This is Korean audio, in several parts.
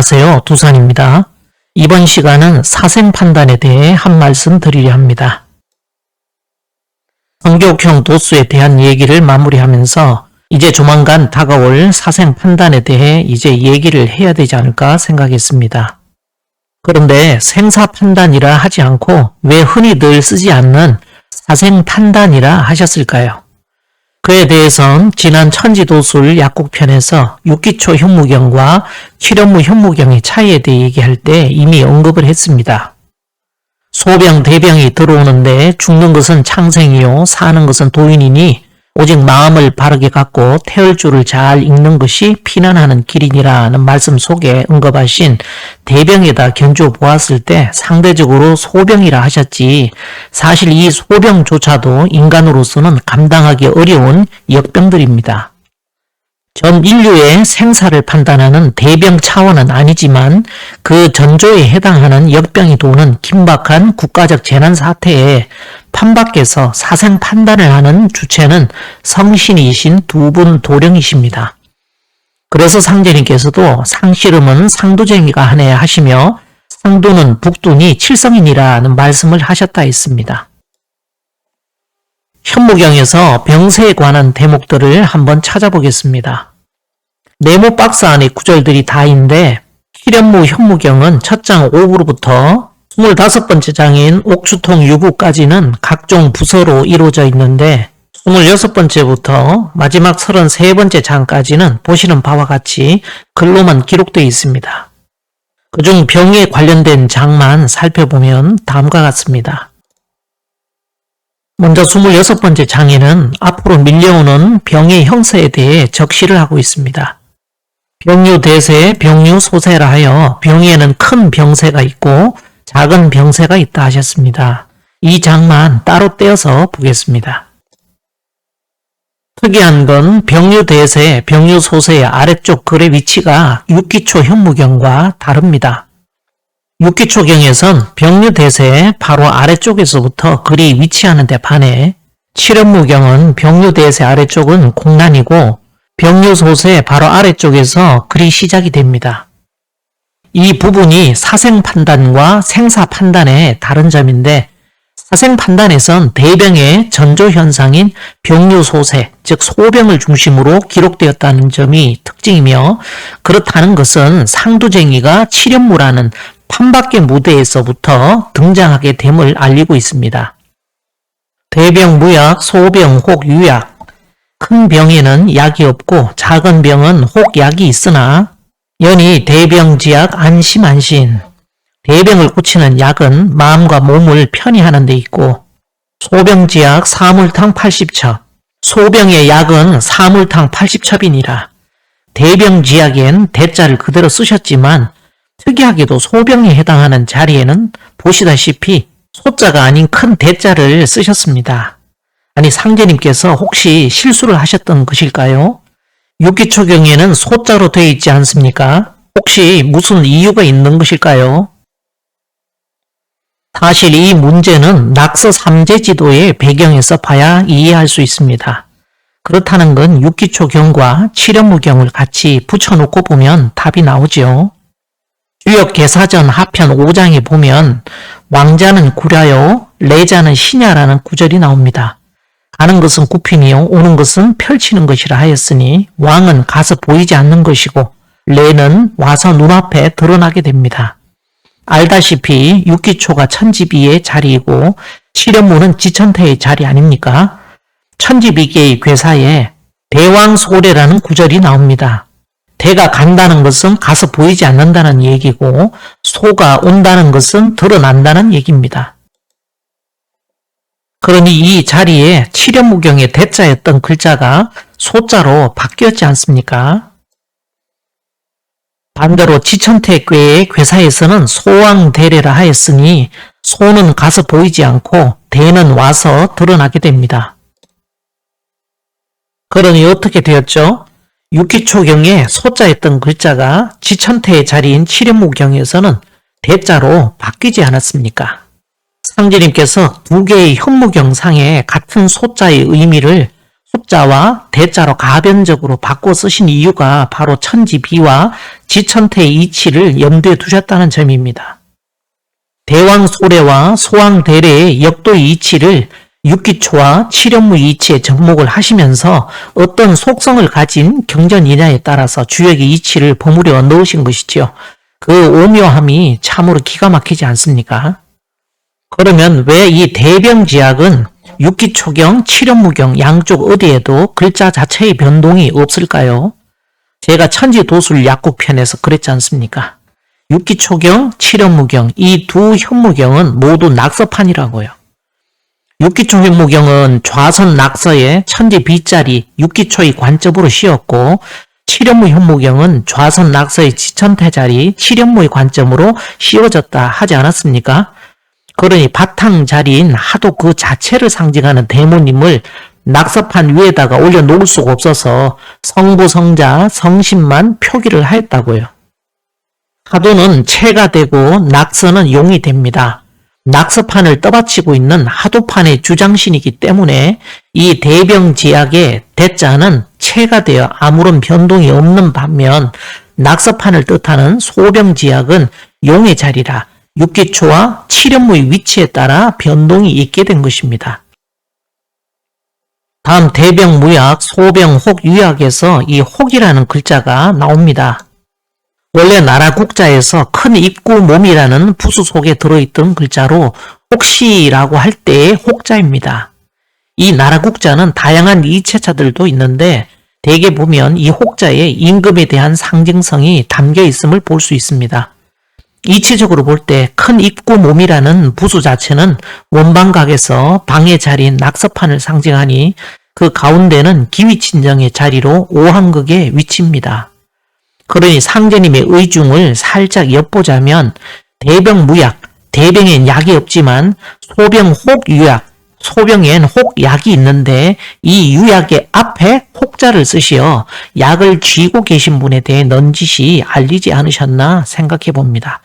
안녕하세요. 두산입니다. 이번 시간은 사생판단에 대해 한 말씀 드리려 합니다. 성교육형 도수에 대한 얘기를 마무리하면서 이제 조만간 다가올 사생판단에 대해 이제 얘기를 해야 되지 않을까 생각했습니다. 그런데 생사판단이라 하지 않고 왜 흔히들 쓰지 않는 사생판단이라 하셨을까요? 그에 대해선 지난 천지도술 약국편에서 육기초 현무경과 칠현무 현무경의 차이에 대해 얘기할 때 이미 언급을 했습니다. 소병, 대병이 들어오는데 죽는 것은 창생이요 사는 것은 도인이니 오직 마음을 바르게 갖고 태열줄을 잘 읽는 것이 피난하는 길이니라는 말씀 속에 언급하신 대병에다 견주어 보았을 때 상대적으로 소병이라 하셨지 사실 이 소병조차도 인간으로서는 감당하기 어려운 역병들입니다. 전 인류의 생사를 판단하는 대병 차원은 아니지만 그 전조에 해당하는 역병이 도는 긴박한 국가적 재난 사태에 판밖에서 사생 판단을 하는 주체는 성신이신 두 분 도령이십니다. 그래서 상제님께서도 상씨름은 상두쟁이가 하네 하시며 상두는 북두니 칠성이니라는 말씀을 하셨다 했습니다. 현무경에서 병세에 관한 대목들을 한번 찾아보겠습니다. 네모 박스 안에 구절들이 다인데 칠현무 현무경은 첫 장 5부로부터 25번째 장인 옥주통 유부까지는 각종 부서로 이루어져 있는데 26번째부터 마지막 33번째 장까지는 보시는 바와 같이 글로만 기록되어 있습니다. 그중 병에 관련된 장만 살펴보면 다음과 같습니다. 먼저 26번째 장에는 앞으로 밀려오는 병의 형세에 대해 적시를 하고 있습니다. 병유대세, 병유소세라 하여 병에는 큰 병세가 있고 작은 병세가 있다 하셨습니다. 이 장만 따로 떼어서 보겠습니다. 특이한 건 병유대세, 병유소세의 아래쪽 글의 위치가 육기초 현무경과 다릅니다. 육기초경에선 병유대세의 바로 아래쪽에서부터 글이 위치하는 데 반해 칠현무경은 병유대세 아래쪽은 공란이고 병유소세 바로 아래쪽에서 글이 시작이 됩니다. 이 부분이 사생판단과 생사판단의 다른 점인데 사생판단에선 대병의 전조현상인 병유소세, 즉 소병을 중심으로 기록되었다는 점이 특징이며 그렇다는 것은 상두쟁이가 칠현무라는 판밖의 무대에서부터 등장하게 됨을 알리고 있습니다. 대병 무약, 소병 혹 유약, 큰 병에는 약이 없고 작은 병은 혹 약이 있으나 연이 대병지약 안심안신, 대병을 고치는 약은 마음과 몸을 편히 하는 데 있고 소병지약 사물탕 80첩, 소병의 약은 사물탕 80첩이니라. 대병지약엔 대자를 그대로 쓰셨지만 특이하게도 소병에 해당하는 자리에는 보시다시피 소자가 아닌 큰 대자를 쓰셨습니다. 아니 상제님께서 혹시 실수를 하셨던 것일까요? 육기초경에는 소자로 되어 있지 않습니까? 혹시 무슨 이유가 있는 것일까요? 사실 이 문제는 낙서 3제 지도의 배경에서 봐야 이해할 수 있습니다. 그렇다는 건 육기초경과 칠현무경을 같이 붙여놓고 보면 답이 나오죠. 주역개사전 하편 5장에 보면 왕자는 구랴요, 레자는 시냐라는 구절이 나옵니다. 가는 것은 굽히니요 오는 것은 펼치는 것이라 하였으니 왕은 가서 보이지 않는 것이고 레는 와서 눈앞에 드러나게 됩니다. 알다시피 육기초가 천지비의 자리이고 칠현무는 지천태의 자리 아닙니까? 천지비계의 괴사에 대왕소래라는 구절이 나옵니다. 대가 간다는 것은 가서 보이지 않는다는 얘기고 소가 온다는 것은 드러난다는 얘기입니다. 그러니 이 자리에 칠현무경의 대자였던 글자가 소자로 바뀌었지 않습니까? 반대로 지천태괴의 괴사에서는 소왕대례라 하였으니 소는 가서 보이지 않고 대는 와서 드러나게 됩니다. 그러니 어떻게 되었죠? 육기초경에 소자였던 글자가 지천태의 자리인 칠현무경에서는 대자로 바뀌지 않았습니까? 상제님께서 두 개의 현무경상에 같은 소자의 의미를 숫자와 대자로 가변적으로 바꿔 쓰신 이유가 바로 천지비와 지천태의 이치를 염두에 두셨다는 점입니다. 대왕소래와 소왕대래의 역도의 이치를 육기초와 칠연무의 이치에 접목을 하시면서 어떤 속성을 가진 경전이냐에 따라서 주역의 이치를 버무려 넣으신 것이지요. 그 오묘함이 참으로 기가 막히지 않습니까? 그러면 왜 이 대병지약은 육기초경, 칠연무경 양쪽 어디에도 글자 자체의 변동이 없을까요? 제가 천지도술 약국편에서 그랬지 않습니까? 육기초경, 칠연무경 이 두 현무경은 모두 낙서판이라고요. 육기초 현무경은 좌선 낙서에 천지 B자리 육기초의 관점으로 씌었고 칠연무 현무경은 좌선 낙서의 지천태 자리 칠연무의 관점으로 씌워졌다 하지 않았습니까? 그러니 바탕 자리인 하도 그 자체를 상징하는 대모님을 낙서판 위에다가 올려놓을 수가 없어서 성부, 성자, 성신만 표기를 하였다고요. 하도는 체가 되고 낙서는 용이 됩니다. 낙서판을 떠받치고 있는 하도판의 주장신이기 때문에 이 대병지약의 대자는 체가 되어 아무런 변동이 없는 반면 낙서판을 뜻하는 소병지약은 용의 자리라 육기초와 칠연무의 위치에 따라 변동이 있게 된 것입니다. 다음 대병무약, 소병혹, 유약에서 이 혹이라는 글자가 나옵니다. 원래 나라국자에서 큰 입구 몸이라는 부수 속에 들어있던 글자로 혹시라고 할 때의 혹자입니다. 이 나라국자는 다양한 이체자들도 있는데 대개 보면 이 혹자에 임금에 대한 상징성이 담겨 있음을 볼 수 있습니다. 이체적으로 볼 때 큰 입구 몸이라는 부수 자체는 원방각에서 방의 자리인 낙서판을 상징하니 그 가운데는 기위친정의 자리로 오한극의 위치입니다. 그러니 상제님의 의중을 살짝 엿보자면 대병무약, 대병엔 약이 없지만 소병혹 유약, 소병엔 혹약이 있는데 이 유약의 앞에 혹자를 쓰시어 약을 쥐고 계신 분에 대해 넌지시 알리지 않으셨나 생각해 봅니다.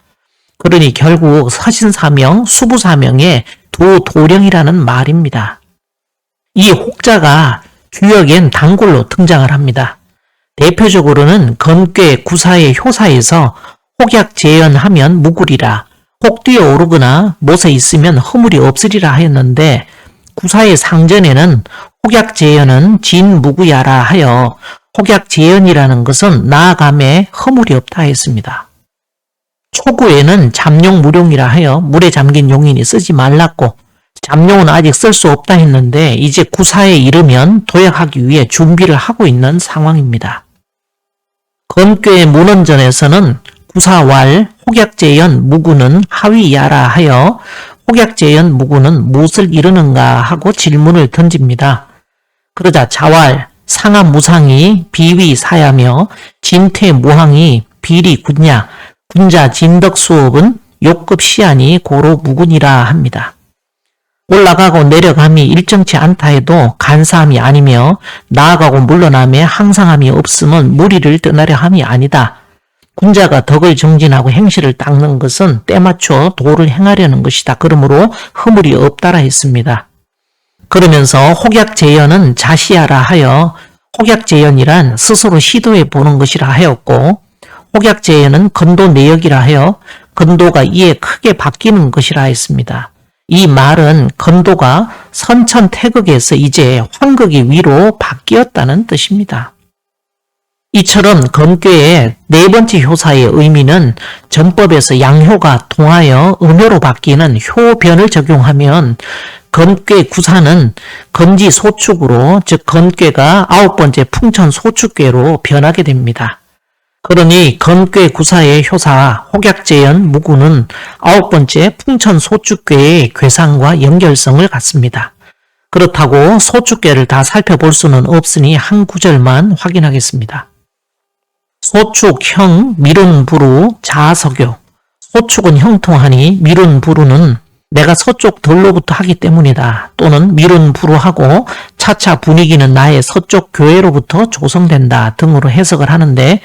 그러니 결국 서신사명, 수부사명의 두 도령이라는 말입니다. 이 혹자가 주역엔 단골로 등장을 합니다. 대표적으로는 건괴 구사의 효사에서 혹약재연하면 무구리라, 혹 뛰어 오르거나 못에 있으면 허물이 없으리라 하였는데 구사의 상전에는 혹약재연은 진무구야라 하여 혹약재연이라는 것은 나아감에 허물이 없다 했습니다. 초구에는 잠룡무룡이라 하여 물에 잠긴 용인이 쓰지 말랐고 잠룡은 아직 쓸 수 없다 했는데 이제 구사에 이르면 도약하기 위해 준비를 하고 있는 상황입니다. 건괴 문헌전에서는 구사왈 혹약재연 무구는 하위야라 하여 혹약재연 무구는 무엇을 이르는가 하고 질문을 던집니다. 그러자 자왈 상하무상이 비위사야며 진퇴무항이 비리군야 군자 진덕수업은 욕급시하니 고로 무군이라 합니다. 올라가고 내려감이 일정치 않다 해도 간사함이 아니며 나아가고 물러남에 항상함이 없음은 무리를 떠나려 함이 아니다. 군자가 덕을 정진하고 행실을 닦는 것은 때맞춰 도를 행하려는 것이다. 그러므로 허물이 없다라 했습니다. 그러면서 혹약재연은 자시하라 하여 혹약재연이란 스스로 시도해 보는 것이라 하였고 혹약재연은 건도 내역이라 하여 건도가 이에 크게 바뀌는 것이라 했습니다. 이 말은 건도가 선천태극에서 이제 황극이 위로 바뀌었다는 뜻입니다. 이처럼 건괴의 네 번째 효사의 의미는 전법에서 양효가 통하여 음효로 바뀌는 효변을 적용하면 건괴 구사는 건지 소축으로 즉 건괴가 아홉 번째 풍천 소축괴로 변하게 됩니다. 그러니 건괴 구사의 효사 혹약재연 무구는 아홉 번째 풍천 소축괴의 괴상과 연결성을 갖습니다. 그렇다고 소축괴를 다 살펴볼 수는 없으니 한 구절만 확인하겠습니다. 소축형 미룬부루 자석교. 소축은 형통하니 미룬부루는 내가 서쪽 덜로부터 하기 때문이다. 또는 미룬부루하고 차차 분위기는 나의 서쪽 교회로부터 조성된다 등으로 해석을 하는데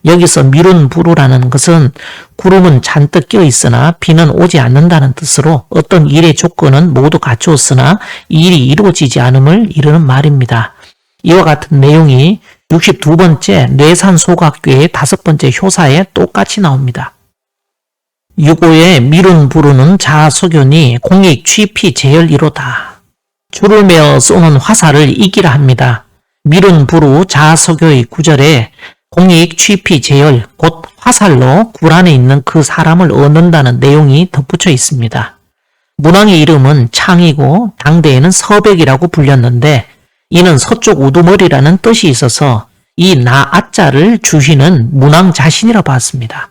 여기서 미룬부루라는 것은 구름은 잔뜩 껴 있으나 비는 오지 않는다는 뜻으로 어떤 일의 조건은 모두 갖추었으나 이 일이 이루어지지 않음을 이르는 말입니다. 이와 같은 내용이 62번째 뇌산소각괴의 5번째 효사에 똑같이 나옵니다. 6호의 미룬부루는 자석연이 공익 취피 제열이로다. 줄을 매어 쏘는 화살을 이기라 합니다. 미룬부루 자석교의 9절에 공익 취피 제열 곧 화살로 굴 안에 있는 그 사람을 얻는다는 내용이 덧붙여 있습니다. 문왕의 이름은 창이고 당대에는 서백이라고 불렸는데 이는 서쪽 우두머리라는 뜻이 있어서 이 나아자를 주시는 문왕 자신이라 봤습니다.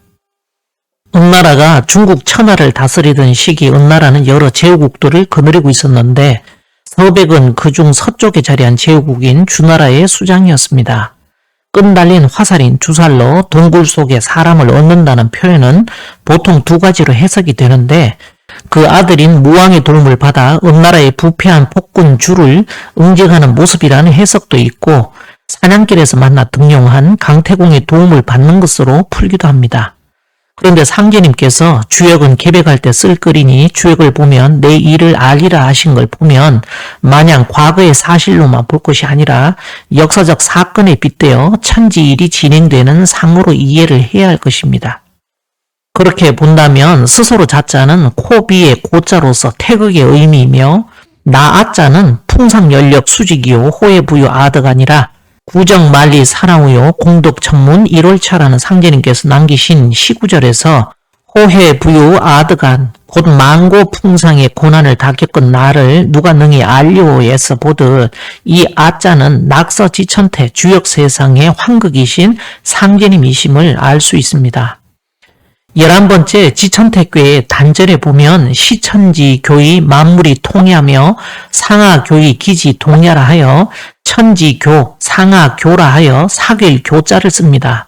은나라가 중국 천하를 다스리던 시기 은나라는 여러 제후국들을 거느리고 있었는데 서백은 그중 서쪽에 자리한 제후국인 주나라의 수장이었습니다. 끈 달린 화살인 주살로 동굴 속에 사람을 얻는다는 표현은 보통 두 가지로 해석이 되는데 그 아들인 무왕의 도움을 받아 은나라의 부패한 폭군 주를 응징하는 모습이라는 해석도 있고 사냥길에서 만나 등용한 강태공의 도움을 받는 것으로 풀기도 합니다. 그런데 상제님께서 주역은 계백할 때 쓸 글이니 주역을 보면 내 일을 알리라 하신 걸 보면 마냥 과거의 사실로만 볼 것이 아니라 역사적 사건에 빗대어 천지일이 진행되는 상으로 이해를 해야 할 것입니다. 그렇게 본다면 스스로 자자는 코비의 고자로서 태극의 의미이며 나아자는 풍상연력 수직이요 호해부유 아드가 아니라 구정만리 사랑우요 공덕천문 1월차라는 상제님께서 남기신 시구절에서 호해부유 아드간 곧 만고 풍상의 고난을 다 겪은 나를 누가 능히 알리오에서 보듯 이 아자는 낙서지천태 주역세상의 황극이신 상제님이심을 알 수 있습니다. 11번째 지천태괴의 단절에 보면 시천지 교의 만물이 통해하며 상하 교의 기지 동야라 하여 천지교 상하 교라 하여 사괴일 교자를 씁니다.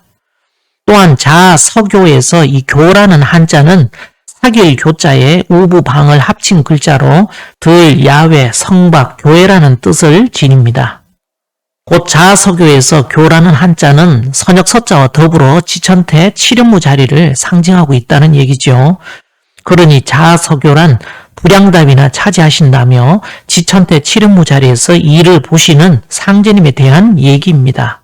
또한 자서교에서 이 교라는 한자는 사괴일 교자에 우부방을 합친 글자로 들, 야외, 성박, 교회라는 뜻을 지닙니다. 곧 자서교에서 교라는 한자는 선역서자와 더불어 지천태 칠연무 자리를 상징하고 있다는 얘기죠. 그러니 자서교란 불양답이나 차지하신다며 지천태 칠연무 자리에서 일을 보시는 상제님에 대한 얘기입니다.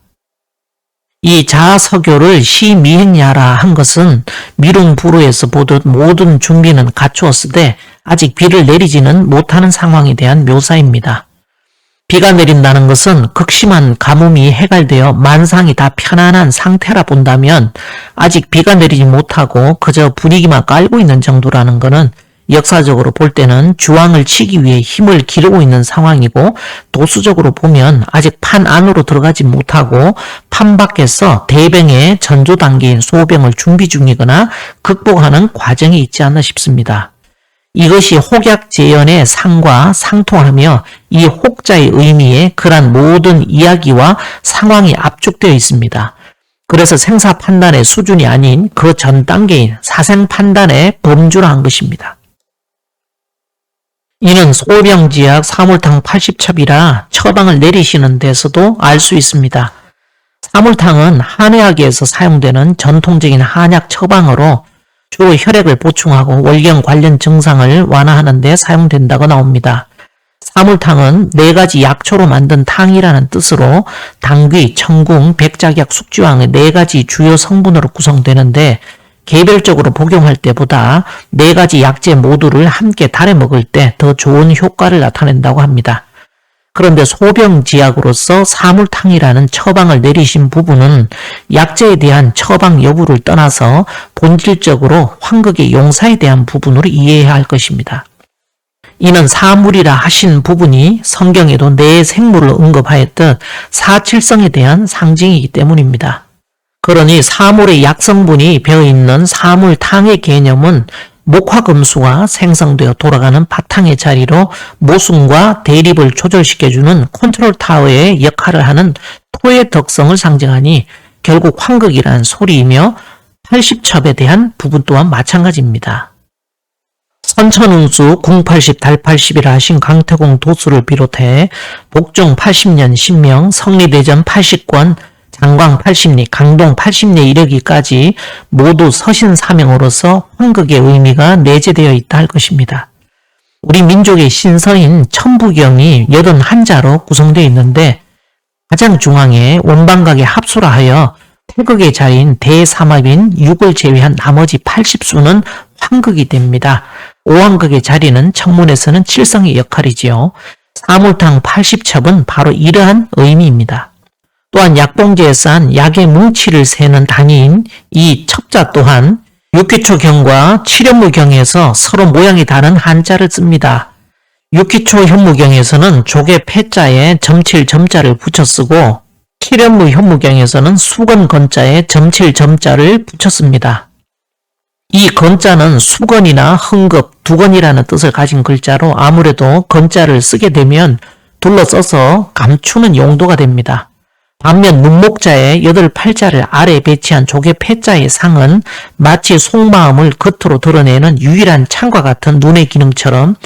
이 자서교를 시미행야라 한 것은 미룬부루에서 보듯 모든 준비는 갖추었으되 아직 비를 내리지는 못하는 상황에 대한 묘사입니다. 비가 내린다는 것은 극심한 가뭄이 해갈되어 만상이 다 편안한 상태라 본다면 아직 비가 내리지 못하고 그저 분위기만 깔고 있는 정도라는 것은 역사적으로 볼 때는 주왕을 치기 위해 힘을 기르고 있는 상황이고 도수적으로 보면 아직 판 안으로 들어가지 못하고 판 밖에서 대병의 전조 단계인 소병을 준비 중이거나 극복하는 과정에 있지 않나 싶습니다. 이것이 혹약재연의 상과 상통하며 이 혹자의 의미에 그러한 모든 이야기와 상황이 압축되어 있습니다. 그래서 생사판단의 수준이 아닌 그 전 단계인 사생판단의 범주라 한 것입니다. 이는 소병지약 사물탕 80첩이라 처방을 내리시는 데서도 알 수 있습니다. 사물탕은 한의학에서 사용되는 전통적인 한약 처방으로 주로 혈액을 보충하고 월경 관련 증상을 완화하는 데 사용된다고 나옵니다. 사물탕은 4가지 약초로 만든 탕이라는 뜻으로 당귀, 청궁, 백작약, 숙지황의 4가지 주요 성분으로 구성되는데 개별적으로 복용할 때보다 4가지 약재 모두를 함께 달여 먹을 때 더 좋은 효과를 나타낸다고 합니다. 그런데 소병지약으로서 사물탕이라는 처방을 내리신 부분은 약재에 대한 처방 여부를 떠나서 본질적으로 환극의 용사에 대한 부분으로 이해해야 할 것입니다. 이는 사물이라 하신 부분이 성경에도 내 생물을 언급하였듯 사칠성에 대한 상징이기 때문입니다. 그러니 사물의 약성분이 배어있는 사물탕의 개념은 목화금수가 생성되어 돌아가는 바탕의 자리로 모순과 대립을 조절시켜주는 컨트롤 타워의 역할을 하는 토의 덕성을 상징하니 결국 환극이라는 소리이며 80첩에 대한 부분 또한 마찬가지입니다. 선천운수 궁80 달80이라 하신 강태공 도수를 비롯해 복종 80년 신명 성리대전 80권 장광 80리, 강동 80리 이르기까지 모두 서신사명으로서 환극의 의미가 내재되어 있다 할 것입니다. 우리 민족의 신서인 천부경이 81자로 구성되어 있는데 가장 중앙에 원방각의 합수라 하여 태극의 자리인 대삼합인 6을 제외한 나머지 80수는 환극이 됩니다. 오환극의 자리는 청문에서는 칠성의 역할이지요. 사물탕 80첩은 바로 이러한 의미입니다. 또한 약봉제에 싼 약의 뭉치를 세는 단위인 이 첩자 또한 육기초경과 칠연무경에서 서로 모양이 다른 한자를 씁니다. 육기초 현무경에서는 족의 패자에 점칠 점자를 붙여 쓰고 칠연무 현무경에서는 수건 건자에 점칠 점자를 붙여 씁니다. 이 건자는 수건이나 흥급, 두건이라는 뜻을 가진 글자로 아무래도 건자를 쓰게 되면 둘러써서 감추는 용도가 됩니다. 반면 문목자의 8팔자를 아래에 배치한 족의 패자의 상은 마치 속마음을 겉으로 드러내는 유일한 창과 같은 눈의 기능처럼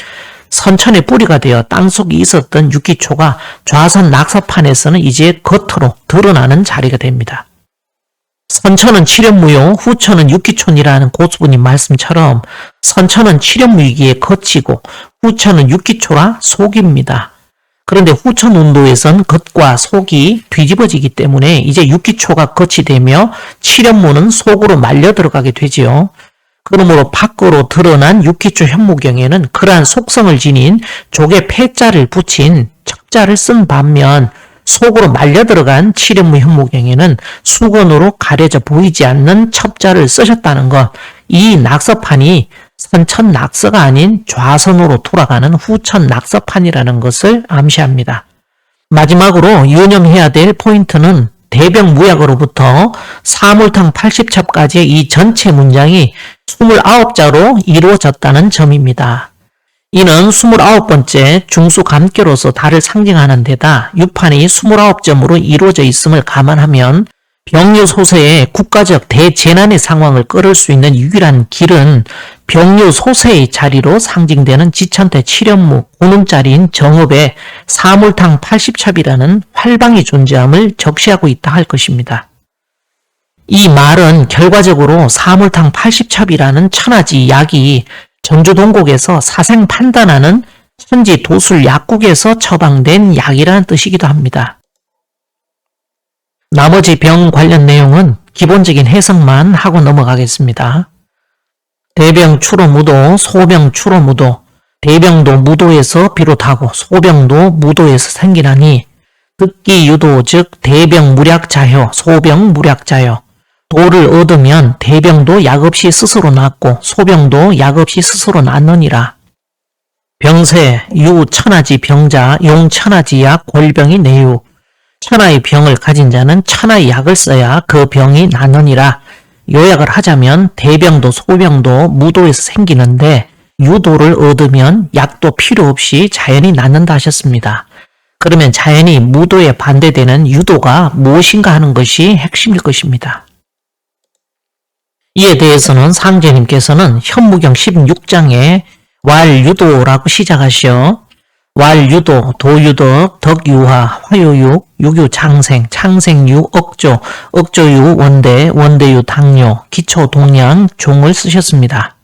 선천의 뿌리가 되어 땅속에 있었던 육기초가 좌선 낙서판에서는 이제 겉으로 드러나는 자리가 됩니다. 선천은 칠연무요, 후천은 육기촌이라는 고수부님 말씀처럼 선천은 칠연무이기에 겉이고 후천은 육기초라 속입니다. 그런데 후천 운도에선 겉과 속이 뒤집어지기 때문에 이제 육기초가 겉이 되며 칠연무는 속으로 말려 들어가게 되지요. 그러므로 밖으로 드러난 육기초 현무경에는 그러한 속성을 지닌 족의 패자를 붙인 척자를 쓴 반면 속으로 말려 들어간 칠연무 현무경에는 수건으로 가려져 보이지 않는 첩자를 쓰셨다는 것, 이 낙서판이 선천 낙서가 아닌 좌선으로 돌아가는 후천 낙서판이라는 것을 암시합니다. 마지막으로 유념해야 될 포인트는 대병무약으로부터 사물탕 80첩까지의 이 전체 문장이 29자로 이루어졌다는 점입니다. 이는 29번째 중수감계로서 달을 상징하는 데다 유판이 29점으로 이루어져 있음을 감안하면 병유소세의 국가적 대재난의 상황을 끌을 수 있는 유일한 길은 병유소세의 자리로 상징되는 지천대 칠연무 고능자리인 정읍에 사물탕 80첩이라는 활방이 존재함을 적시하고 있다 할 것입니다. 이 말은 결과적으로 사물탕 80첩이라는 천하지 약이 전주동곡에서 사생 판단하는 천지 도술 약국에서 처방된 약이라는 뜻이기도 합니다. 나머지 병 관련 내용은 기본적인 해석만 하고 넘어가겠습니다. 대병 추로무도, 소병 추로무도, 대병도 무도에서 비롯하고 소병도 무도에서 생기나니 듣기 유도 즉 대병 무략자효, 소병 무략자효. 도를 얻으면 대병도 약 없이 스스로 낫고 소병도 약 없이 스스로 낫느니라. 병세, 유 천하지 병자, 용 천하지 약, 골병이 내유. 천하의 병을 가진 자는 천하의 약을 써야 그 병이 낫느니라. 요약을 하자면 대병도 소병도 무도에서 생기는데 유도를 얻으면 약도 필요 없이 자연히 낫는다 하셨습니다. 그러면 자연히 무도에 반대되는 유도가 무엇인가 하는 것이 핵심일 것입니다. 이에 대해서는 상제님께서는 현무경 16장에 왈유도라고 시작하시어 왈유도, 도유덕, 덕유화, 화요육, 유교장생, 창생유, 억조, 억조유, 원대, 원대유, 당뇨, 기초동량, 종을 쓰셨습니다.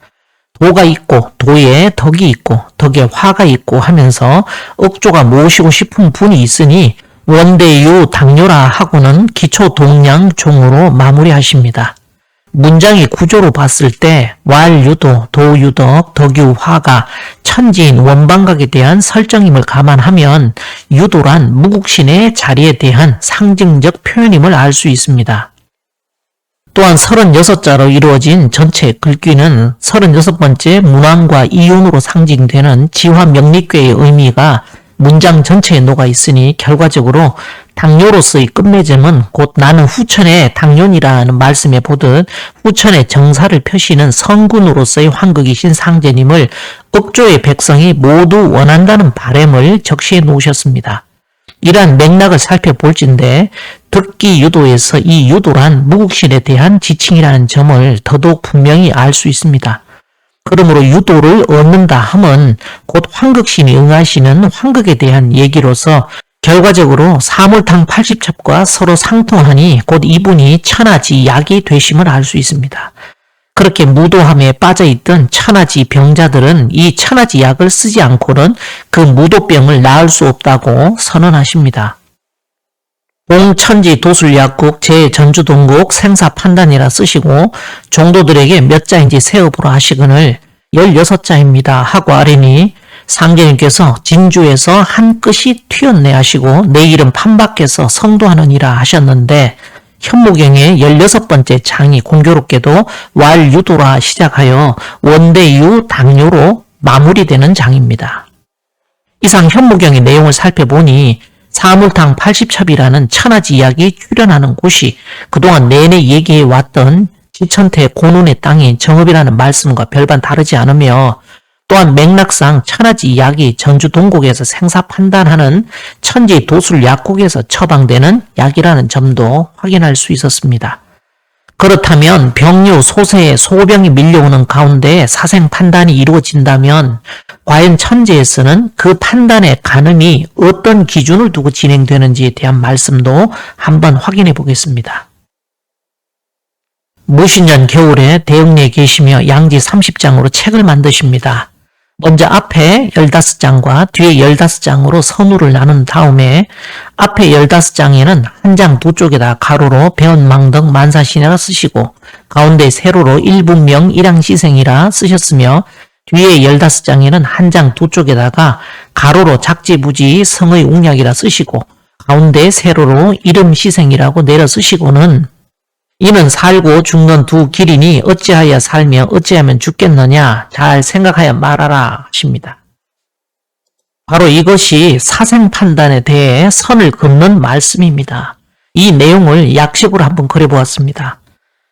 도가 있고 도에 덕이 있고 덕에 화가 있고 하면서 억조가 모시고 싶은 분이 있으니 원대유, 당뇨라 하고는 기초동량, 종으로 마무리하십니다. 문장의 구조로 봤을 때 왈유도, 도유덕, 덕유화가 천지인 원방각에 대한 설정임을 감안하면 유도란 무국신의 자리에 대한 상징적 표현임을 알 수 있습니다. 또한 36자로 이루어진 전체 글귀는 36번째 문왕과 이윤으로 상징되는 지화명리괴의 의미가 문장 전체에 녹아 있으니 결과적으로 당뇨로서의 끝맺음은 곧 나는 후천의 당뇨니라는 말씀에 보듯 후천의 정사를 펴시는 성군으로서의 환극이신 상제님을 억조의 백성이 모두 원한다는 바램을 적시해 놓으셨습니다. 이러한 맥락을 살펴볼진데 듣기 유도에서 이 유도란 무국신에 대한 지칭이라는 점을 더더욱 분명히 알 수 있습니다. 그러므로 유도를 얻는다 함은 곧 환극신이 응하시는 환극에 대한 얘기로서 결과적으로 사물탕 80첩과 서로 상통하니 곧 이분이 천하지 약이 되심을 알 수 있습니다. 그렇게 무도함에 빠져있던 천하지 병자들은 이 천하지 약을 쓰지 않고는 그 무도병을 나을 수 없다고 선언하십니다. 동천지 도술약국 제 전주동국 생사판단이라 쓰시고 종도들에게 몇 자인지 세업으로 하시거늘 16자입니다 하고 아뢰니 상제님께서 진주에서 한 끗이 튀었네 하시고 내 이름 판밖에서 성도하느니라 하셨는데 현무경의 16번째 장이 공교롭게도 왈유도라 시작하여 원대유 당요로 마무리되는 장입니다. 이상 현무경의 내용을 살펴보니 사물탕 80첩이라는 천하지 이야기 출연하는 곳이 그동안 내내 얘기해왔던 지천태 고눈의 땅인 정읍이라는 말씀과 별반 다르지 않으며 또한 맥락상 천하지 이야기 전주동국에서 생사판단하는 천지 도술약국에서 처방되는 약이라는 점도 확인할 수 있었습니다. 그렇다면 병류 소세에 소병이 밀려오는 가운데 사생판단이 이루어진다면 과연 천지에서는 그 판단의 가늠이 어떤 기준을 두고 진행되는지에 대한 말씀도 한번 확인해 보겠습니다. 무신년 겨울에 대흥리에 계시며 양지 30장으로 책을 만드십니다. 먼저 앞에 15장과 뒤에 15장으로 선우를 나눈 다음에 앞에 15장에는 한 장 두 쪽에다 가로로 배언망덕 만사신이라 쓰시고 가운데 세로로 일분명 일양시생이라 쓰셨으며 뒤에 15장에는 한 장 두 쪽에다가 가로로 작지부지 성의 웅약이라 쓰시고 가운데 세로로 이름시생이라고 내려 쓰시고는 이는 살고 죽는 두 길이니 어찌하여 살며 어찌하면 죽겠느냐 잘 생각하여 말하라 하십니다. 바로 이것이 사생판단에 대해 선을 긋는 말씀입니다. 이 내용을 약식으로 한번 그려보았습니다.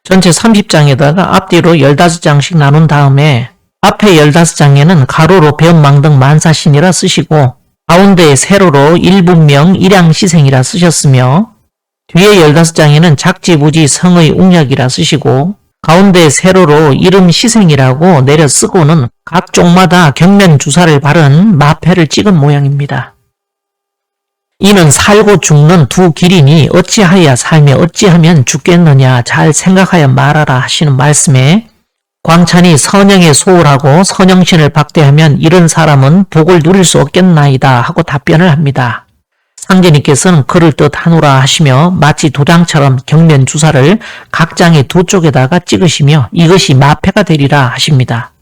전체 30장에다가 앞뒤로 15장씩 나눈 다음에 앞에 15장에는 가로로 배언망덕 만사신이라 쓰시고 가운데 세로로 일분명 일양시생이라 쓰셨으며 뒤에 15장에는 작지부지 성의 웅약이라 쓰시고 가운데 세로로 이름시생이라고 내려 쓰고는 각 쪽마다 경면 주사를 바른 마패를 찍은 모양입니다. 이는 살고 죽는 두 길이니 어찌하여 살며 어찌하면 죽겠느냐 잘 생각하여 말하라 하시는 말씀에 광찬이 선영에 소홀하고 선영신을 박대하면 이런 사람은 복을 누릴 수 없겠나이다 하고 답변을 합니다. 상제님께서는 그럴 듯 하노라 하시며 마치 도장처럼 경면 주사를 각 장의 두 쪽에다가 찍으시며 이것이 마패가 되리라 하십니다.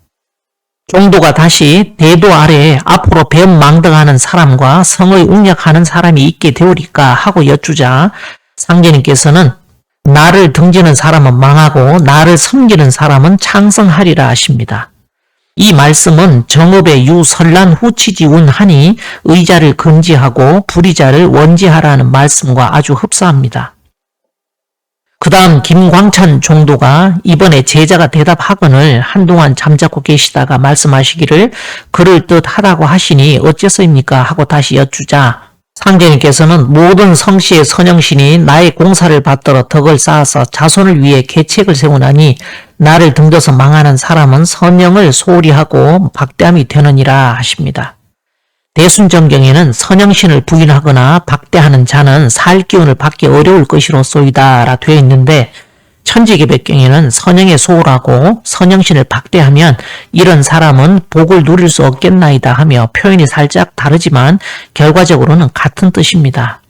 종도가 다시 대도 아래에 앞으로 배언망덕하는 사람과 성의 웅약하는 사람이 있게 되오리까 하고 여쭈자 상제님께서는 나를 등지는 사람은 망하고 나를 섬기는 사람은 창성하리라 하십니다. 이 말씀은 정읍의 유설란 후치지운하니 의자를 금지하고 불의자를 원지하라는 말씀과 아주 흡사합니다. 그 다음 김광찬 종도가 이번에 제자가 대답하거늘 한동안 잠자코 계시다가 말씀하시기를 그럴듯하다고 하시니 어째서입니까 하고 다시 여쭈자 상제님께서는 모든 성씨의 선영신이 나의 공사를 받들어 덕을 쌓아서 자손을 위해 계책을 세우나니 나를 등져서 망하는 사람은 선영을 소홀히 하고 박대함이 되느니라 하십니다. 대순정경에는 선영신을 부인하거나 박대하는 자는 살 기운을 받기 어려울 것이로소이다 라 되어 있는데 천지개백경에는 선영에 소홀하고 선영신을 박대하면 이런 사람은 복을 누릴 수 없겠나이다 하며 표현이 살짝 다르지만 결과적으로는 같은 뜻입니다.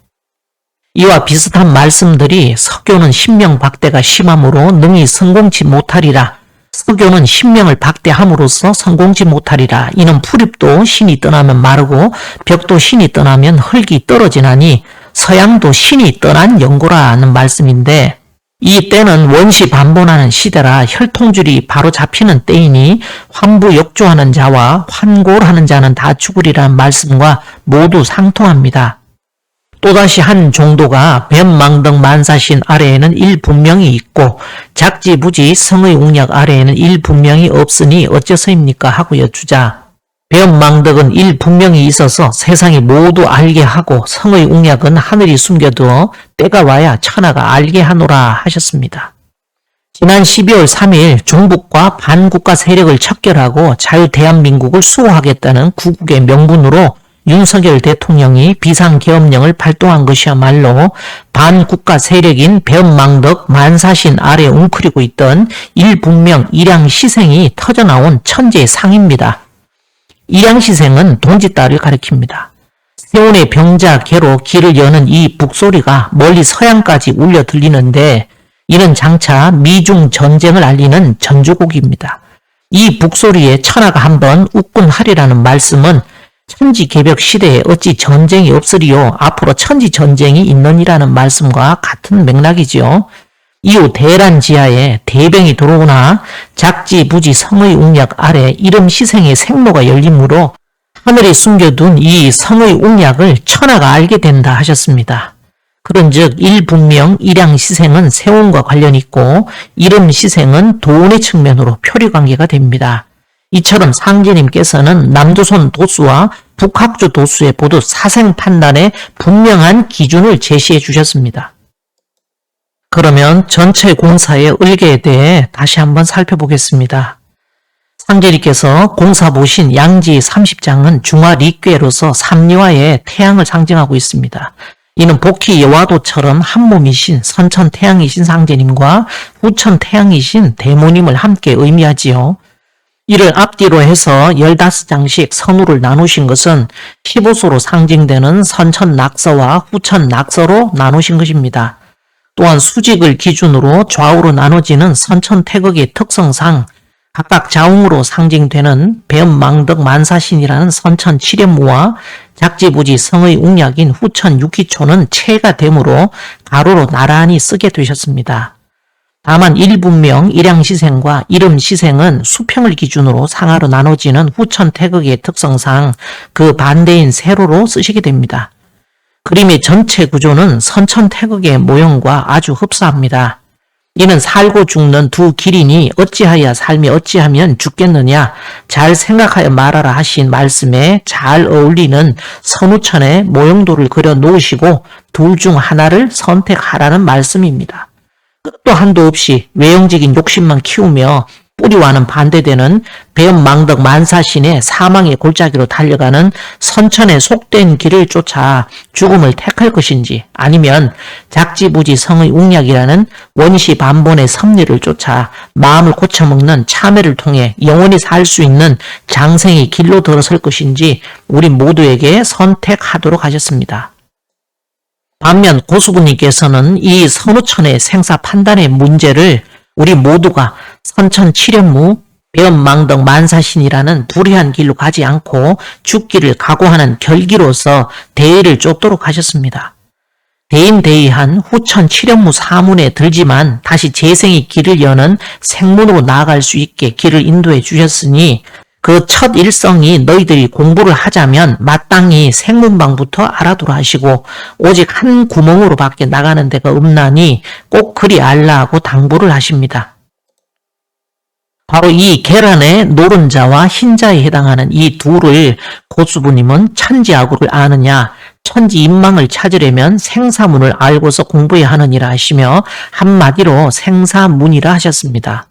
이와 비슷한 말씀들이 서교는 신명박대가 심함으로 능히 성공치 못하리라. 서교는 신명을 박대함으로써 성공치 못하리라. 이는 풀잎도 신이 떠나면 마르고 벽도 신이 떠나면 흙이 떨어지나니 서양도 신이 떠난 연고라는 말씀인데 이 때는 원시 반본하는 시대라 혈통줄이 바로 잡히는 때이니 환부역조하는 자와 환골하는 자는 다 죽으리라는 말씀과 모두 상통합니다. 또다시 한 종도가 변망덕 만사신 아래에는 일분명이 있고 작지부지 성의 웅약 아래에는 일분명이 없으니 어째서입니까 하고 여쭈자 변망덕은 일분명이 있어서 세상이 모두 알게 하고 성의 웅약은 하늘이 숨겨두어 때가 와야 천하가 알게 하노라 하셨습니다. 지난 12월 3일 중북과 반국가 세력을 척결하고 자유대한민국을 수호하겠다는 구국의 명분으로 윤석열 대통령이 비상계엄령을 발동한 것이야말로 반국가 세력인 변망덕 만사신 아래 웅크리고 있던 일분명 일양시생이 터져나온 천재의 상입니다. 일양시생은 돈짓다를 가리킵니다. 세운의 병자 개로 길을 여는 이 북소리가 멀리 서양까지 울려 들리는데 이는 장차 미중 전쟁을 알리는 전주곡입니다. 이 북소리에 천하가 한번 웃군하리라는 말씀은 천지개벽 시대에 어찌 전쟁이 없으리요 앞으로 천지전쟁이 있느니라는 말씀과 같은 맥락이지요. 이후 대란지하에 대병이 들어오나 작지부지 성의 웅약 아래 이름 시생의 생로가 열리므로 하늘이 숨겨둔 이 성의 웅약을 천하가 알게 된다 하셨습니다. 그런즉 일분명 일양시생은 세운과 관련이 있고 이름시생은 도운의 측면으로 표리관계가 됩니다. 이처럼 상제님께서는 남조선 도수와 북학주 도수에 모두 사생판단의 분명한 기준을 제시해 주셨습니다. 그러면 전체 공사의 을개에 대해 다시 한번 살펴보겠습니다. 상제님께서 공사 보신 양지 30장은 중화리괴로서 삼리화의 태양을 상징하고 있습니다. 이는 복희 여화도처럼 한몸이신 선천태양이신 상제님과 후천태양이신 대모님을 함께 의미하지요. 이를 앞뒤로 해서 15장씩 선우를 나누신 것은 15소로 상징되는 선천낙서와 후천낙서로 나누신 것입니다. 또한 수직을 기준으로 좌우로 나눠지는 선천태극의 특성상 각각 자웅으로 상징되는 배엄망덕 만사신이라는 선천 칠연무와 작지부지 성의 웅약인 후천 육기초는 체가 되므로 가로로 나란히 쓰게 되셨습니다. 다만 일분명 일양시생과 이름시생은 수평을 기준으로 상하로 나눠지는 후천 태극의 특성상 그 반대인 세로로 쓰시게 됩니다. 그림의 전체 구조는 선천 태극의 모형과 아주 흡사합니다. 이는 살고 죽는 두 기린이 어찌하여 삶이 어찌하면 죽겠느냐 잘 생각하여 말하라 하신 말씀에 잘 어울리는 선우천의 모형도를 그려 놓으시고 둘 중 하나를 선택하라는 말씀입니다. 끝도 한도 없이 외형적인 욕심만 키우며 뿌리와는 반대되는 배엄망덕 만사신의 사망의 골짜기로 달려가는 선천의 속된 길을 쫓아 죽음을 택할 것인지 아니면 작지부지 성의 웅약이라는 원시반본의 섭리를 쫓아 마음을 고쳐먹는 참회를 통해 영원히 살 수 있는 장생의 길로 들어설 것인지 우리 모두에게 선택하도록 하셨습니다. 반면 고수부님께서는 이 선우천의 생사 판단의 문제를 우리 모두가 선천칠연무, 배엄망덕 만사신이라는 불의한 길로 가지 않고 죽기를 각오하는 결기로서 대의를 쫓도록 하셨습니다. 대인대의한 후천칠연무 사문에 들지만 다시 재생의 길을 여는 생문으로 나아갈 수 있게 길을 인도해 주셨으니 그 첫 일성이 너희들이 공부를 하자면 마땅히 생문방부터 알아두라 하시고 오직 한 구멍으로 밖에 나가는 데가 없나니 꼭 그리 알라 하고 당부를 하십니다. 바로 이 계란의 노른자와 흰자에 해당하는 이 둘을 고수부님은 천지아구를 아느냐 천지인망을 찾으려면 생사문을 알고서 공부해야 하느니라 하시며 한마디로 생사문이라 하셨습니다.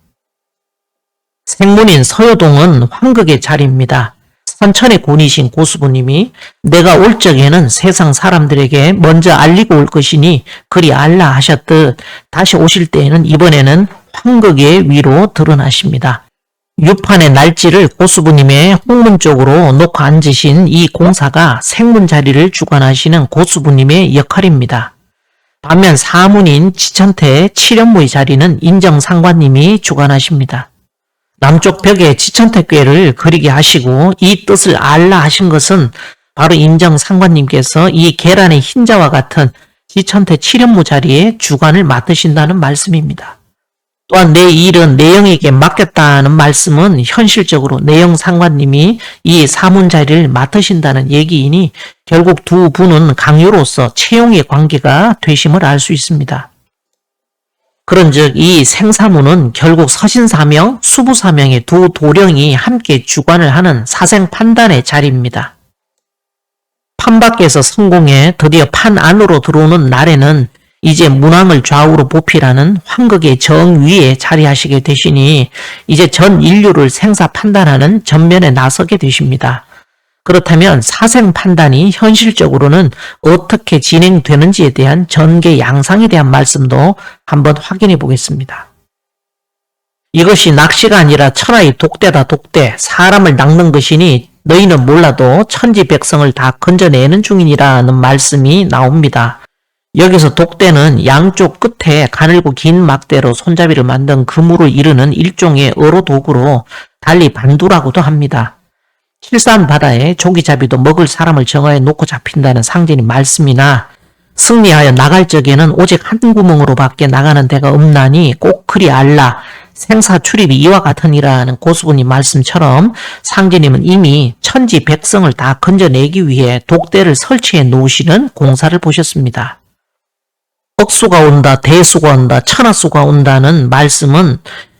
생문인 서효동은 환극의 자리입니다. 선천의 군이신 고수부님이 내가 올 적에는 세상 사람들에게 먼저 알리고 올 것이니 그리 알라 하셨듯 다시 오실 때에는 이번에는 환극의 위로 드러나십니다. 유판의 날짜를 고수부님의 홍문 쪽으로 놓고 앉으신 이 공사가 생문 자리를 주관하시는 고수부님의 역할입니다. 반면 사문인 지천태의 칠연무의 자리는 인정상관님이 주관하십니다. 남쪽 벽에 지천태괴를 그리게 하시고 이 뜻을 알라 하신 것은 바로 인정상관님께서 이 계란의 흰자와 같은 지천태 칠연무 자리에 주관을 맡으신다는 말씀입니다. 또한 내 일은 내영에게 맡겼다는 말씀은 현실적으로 내영상관님이 이 사문 자리를 맡으신다는 얘기이니 결국 두 분은 강요로서 채용의 관계가 되심을 알 수 있습니다. 그런즉 이 생사문은 결국 서신사명, 수부사명의 두 도령이 함께 주관을 하는 사생판단의 자리입니다. 판 밖에서 성공해 드디어 판 안으로 들어오는 날에는 이제 문왕을 좌우로 보필하는 환극의 정위에 자리하시게 되시니 이제 전 인류를 생사 판단하는 전면에 나서게 되십니다. 그렇다면 사생 판단이 현실적으로는 어떻게 진행되는지에 대한 전개 양상에 대한 말씀도 한번 확인해 보겠습니다. 이것이 낚시가 아니라 천하의 독대다 독대, 사람을 낚는 것이니 너희는 몰라도 천지백성을 다 건져내는 중이니라는 말씀이 나옵니다. 여기서 독대는 양쪽 끝에 가늘고 긴 막대로 손잡이를 만든 금으로 이르는 일종의 어로 도구로 달리 반두라고도 합니다. 칠산 바다에 조기잡이도 먹을 사람을 정하여 놓고 잡힌다는 상징의 말씀이나 승리하여 나갈 적에는 오직 한 구멍으로 밖에 나가는 데가 없나니 꼭 그리 알라. 생사 출입이 이와 같으니라는 고수분이 말씀처럼 상제님은 이미 천지 백성을 다 건져내기 위해 독대를 설치해 놓으시는 공사를 보셨습니다. 억수가 온다, 대수가 온다, 천하수가 온다는 말씀은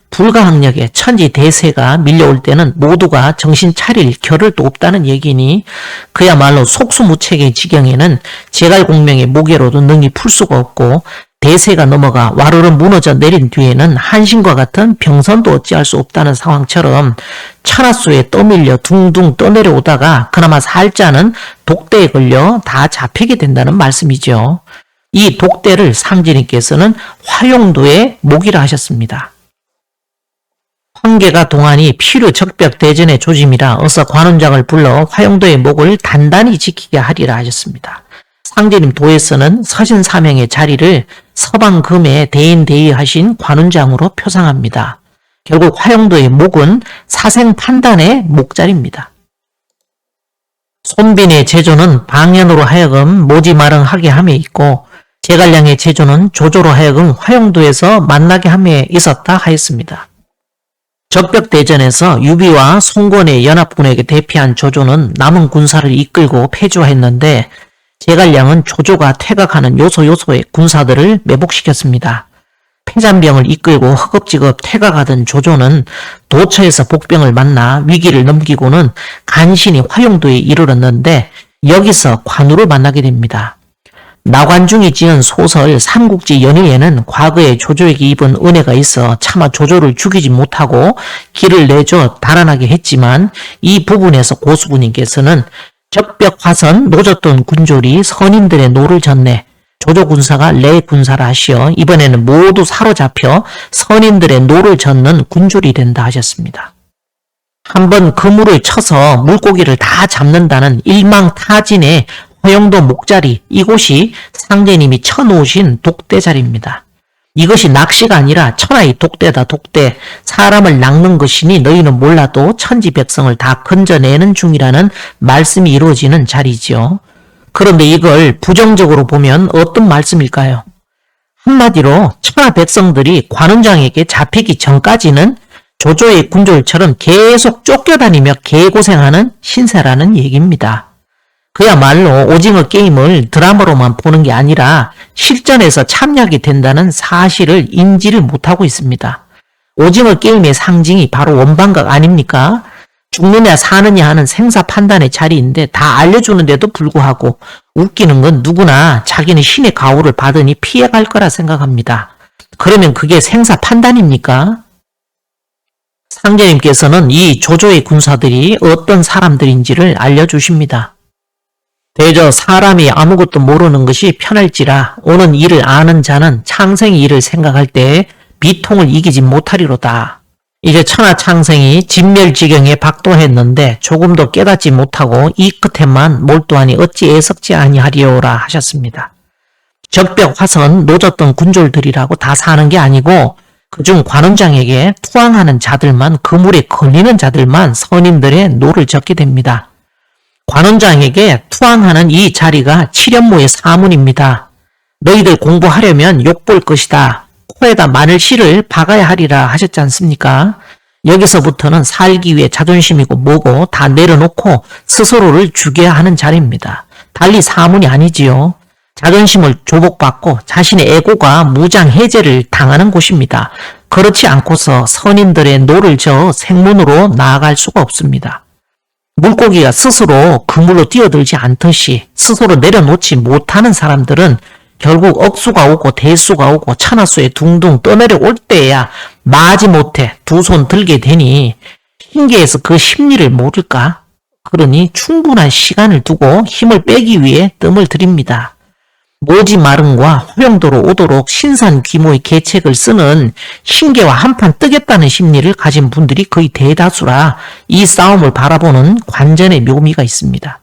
불가항력에 천지 대세가 밀려올 때는 모두가 정신 차릴 겨를도 없다는 얘기니 그야말로 속수무책의 지경에는 제갈공명의 무게로도 능히 풀 수가 없고 대세가 넘어가 와르르 무너져 내린 뒤에는 한신과 같은 병선도 어찌할 수 없다는 상황처럼 천하수에 떠밀려 둥둥 떠내려오다가 그나마 살자는 독대에 걸려 다 잡히게 된다는 말씀이죠. 이 독대를 상제님께서는 화용도의 목이라 하셨습니다. 황계가 동안이 필요 적벽 대전의 조짐이라 어서 관원장을 불러 화용도의 목을 단단히 지키게 하리라 하셨습니다. 상제님 도에서는 서신사명의 자리를 서방금에 대인대의하신 관원장으로 표상합니다. 결국 화용도의 목은 사생판단의 목자리입니다. 손빈의 제조는 방연으로 하여금 모지마릉하게 함에 있고 제갈량의 제조는 조조로 하여금 화용도에서 만나게 함에 있었다 하였습니다. 적벽대전에서 유비와 송권의 연합군에게 대피한 조조는 남은 군사를 이끌고 패주했는데 제갈량은 조조가 퇴각하는 요소요소의 군사들을 매복시켰습니다. 패잔병을 이끌고 허겁지겁 퇴각하던 조조는 도처에서 복병을 만나 위기를 넘기고는 간신히 화용도에 이르렀는데 여기서 관우를 만나게 됩니다. 나관중이 지은 소설 삼국지 연의에는 과거에 조조에게 입은 은혜가 있어 차마 조조를 죽이지 못하고 길을 내줘 달아나게 했지만 이 부분에서 고수부님께서는 적벽 화선 노졌던 군졸이 선인들의 노를 졌네. 조조 군사가 내 군사라 하시어 이번에는 모두 사로잡혀 선인들의 노를 젓는 군졸이 된다 하셨습니다. 한번 그물을 쳐서 물고기를 다 잡는다는 일망타진의 화용도 목자리, 이곳이 상제님이 쳐놓으신 독대자리입니다. 이것이 낚시가 아니라 천하의 독대다 독대, 사람을 낚는 것이니 너희는 몰라도 천지 백성을 다 건져내는 중이라는 말씀이 이루어지는 자리지요. 그런데 이걸 부정적으로 보면 어떤 말씀일까요? 한마디로 천하 백성들이 관원장에게 잡히기 전까지는 조조의 군졸처럼 계속 쫓겨다니며 개고생하는 신세라는 얘기입니다. 그야말로 오징어 게임을 드라마로만 보는 게 아니라 실전에서 참여하게 된다는 사실을 인지를 못하고 있습니다. 오징어 게임의 상징이 바로 원방각 아닙니까? 죽느냐 사느냐 하는 생사 판단의 자리인데 다 알려주는데도 불구하고 웃기는 건 누구나 자기는 신의 가호를 받으니 피해갈 거라 생각합니다. 그러면 그게 생사 판단입니까? 상제님께서는 이 조조의 군사들이 어떤 사람들인지를 알려주십니다. 대저 사람이 아무것도 모르는 것이 편할지라 오는 일을 아는 자는 창생의 일을 생각할 때 비통을 이기지 못하리로다. 이제 천하창생이 진멸지경에 박도했는데 조금도 깨닫지 못하고 이 끝에만 몰두하니 어찌 애석지 아니하리오라 하셨습니다. 적벽 화선 노졌던 군졸들이라고 다 사는 게 아니고 그중 관원장에게 투항하는 자들만 그물에 걸리는 자들만 선인들의 노를 젓게 됩니다. 관원장에게 투항하는 이 자리가 칠연모의 사문입니다. 너희들 공부하려면 욕볼 것이다. 코에다 마늘씨를 박아야 하리라 하셨지 않습니까? 여기서부터는 살기 위해 자존심이고 뭐고 다 내려놓고 스스로를 죽여야 하는 자리입니다. 달리 사문이 아니지요. 자존심을 조복받고 자신의 에고가 무장해제를 당하는 곳입니다. 그렇지 않고서 선인들의 노를 저어 생문으로 나아갈 수가 없습니다. 물고기가 스스로 그물로 뛰어들지 않듯이 스스로 내려놓지 못하는 사람들은 결국 억수가 오고 대수가 오고 천하수에 둥둥 떠내려올 때야 마지못해 두 손 들게 되니 신기해서 그 심리를 모를까? 그러니 충분한 시간을 두고 힘을 빼기 위해 뜸을 들입니다. 모지 마름과 화령도로 오도록 신산 규모의 계책을 쓰는 신계와 한판 뜨겠다는 심리를 가진 분들이 거의 대다수라 이 싸움을 바라보는 관전의 묘미가 있습니다.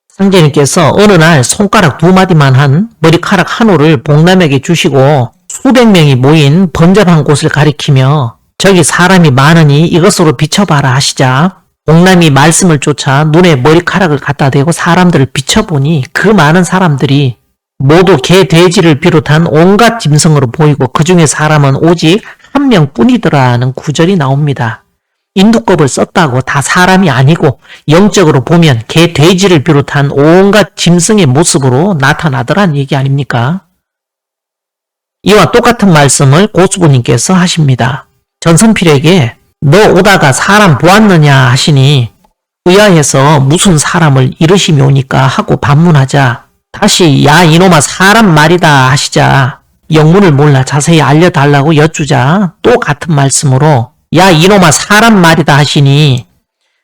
상제님께서 어느 날 손가락 2마디만 한 머리카락 한 올을 복남에게 주시고 수백 명이 모인 번잡한 곳을 가리키며 저기 사람이 많으니 이것으로 비춰봐라 하시자 복남이 말씀을 쫓아 눈에 머리카락을 갖다 대고 사람들을 비춰보니 그 많은 사람들이 모두 개, 돼지를 비롯한 온갖 짐승으로 보이고 그 중에 사람은 오직 한 명뿐이더라는 구절이 나옵니다. 인두껍을 썼다고 다 사람이 아니고 영적으로 보면 개, 돼지를 비롯한 온갖 짐승의 모습으로 나타나더란 얘기 아닙니까? 이와 똑같은 말씀을 고수부님께서 하십니다. 전선필에게 너 오다가 사람 보았느냐 하시니 의아해서 무슨 사람을 이르시미 오니까 하고 반문하자 다시 야 이놈아 사람 말이다 하시자 영문을 몰라 자세히 알려달라고 여쭈자 또 같은 말씀으로 야 이놈아 사람 말이다 하시니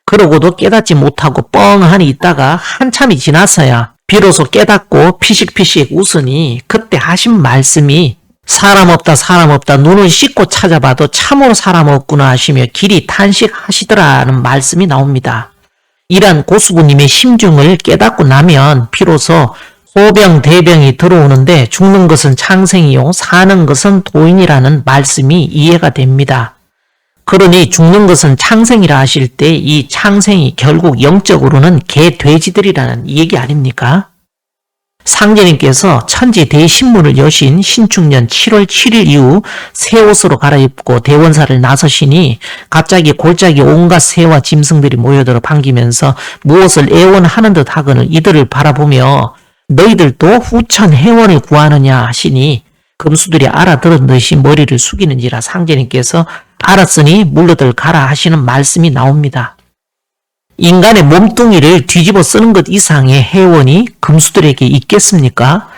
그러고도 깨닫지 못하고 뻥하니 있다가 한참이 지나서야 비로소 깨닫고 피식피식 웃으니 그때 하신 말씀이 사람 없다 눈을 씻고 찾아봐도 참으로 사람 없구나 하시며 길이 탄식하시더라는 말씀이 나옵니다. 이런 고수부님의 심중을 깨닫고 나면 비로소 소병 대병이 들어오는데 죽는 것은 창생이요 사는 것은 도인이라는 말씀이 이해가 됩니다. 그러니 죽는 것은 창생이라 하실 때 이 창생이 결국 영적으로는 개, 돼지들이라는 얘기 아닙니까? 상제님께서 천지 대신문을 여신 신축년 7월 7일 이후 새 옷으로 갈아입고 대원사를 나서시니 갑자기 골짜기 온갖 새와 짐승들이 모여들어 반기면서 무엇을 애원하는 듯 하거늘 이들을 바라보며 너희들도 후천 해원을 구하느냐 하시니 금수들이 알아들은 듯이 머리를 숙이는지라 상제님께서 알았으니 물러들 가라 하시는 말씀이 나옵니다. 인간의 몸뚱이를 뒤집어 쓰는 것 이상의 해원이 금수들에게 있겠습니까?